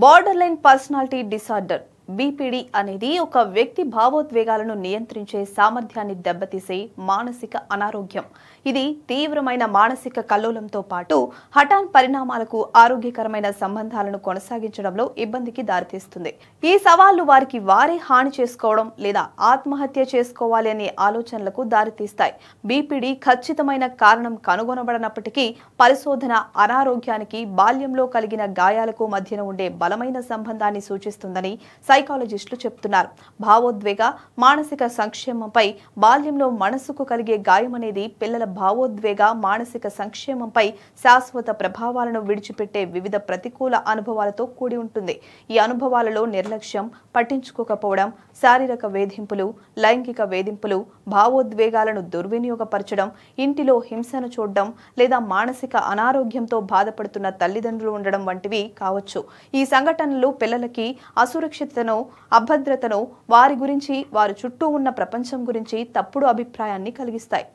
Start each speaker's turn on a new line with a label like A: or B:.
A: బార్డర్లైన్ personality disorder BPD అనేది ఒక వ్యక్తి భావోద్వేగాలను నియంత్రించే సామర్థ్యాన్ని దెబ్బతీసే మానసిక అనారోగ్యం. ఇది తీవ్రమైన మానసిక కల్లోలంతో పాటు హఠాన్ పరిణామాలకు ఆరోగ్యకరమైన సంబంధాలను కొనసాగించడంలో ఇబ్బందికి దారితీస్తుంది. ఈ సవాళ్లు వారికి వారే హాని చేసుకోవడం లేదా ఆత్మహత్య చేసుకోవాలి అనే ఆలోచనలకు దారితీస్తాయి. బీపీడీ ఖచ్చితమైన కారణం కనుగొనబడనప్పటికీ పరిశోధన అనారోగ్యానికి బాల్యంలో కలిగిన గాయాలకు మధ్యన ఉండే బలమైన సంబంధాన్ని సూచిస్తుందని సైకాలజిస్టులు చెప్తున్నారు. భావోద్వేగ మానసిక సంక్షేమంపై బాల్యంలో మనసుకు కలిగే గాయం అనేది పిల్లల భావోద్వేగ మానసిక సంక్షేమంపై శాశ్వత ప్రభావాలను విడిచిపెట్టే వివిధ ప్రతికూల అనుభవాలతో కూడి ఉంటుంది. ఈ అనుభవాలలో నిర్లక్ష్యం, పట్టించుకోకపోవడం, శారీరక వేధింపులు, లైంగిక వేధింపులు, భావోద్వేగాలను దుర్వినియోగపరచడం, ఇంటిలో హింసను చూడడం లేదా మానసిక అనారోగ్యంతో బాధపడుతున్న తల్లిదండ్రులు ఉండడం వంటివి కావచ్చు. ఈ సంఘటనలు పిల్లలకి అసురక్షితను, అభద్రతను, వారి గురించి, వారి చుట్టూ ఉన్న ప్రపంచం గురించి తప్పుడు అభిప్రాయాన్ని కలిగిస్తాయి.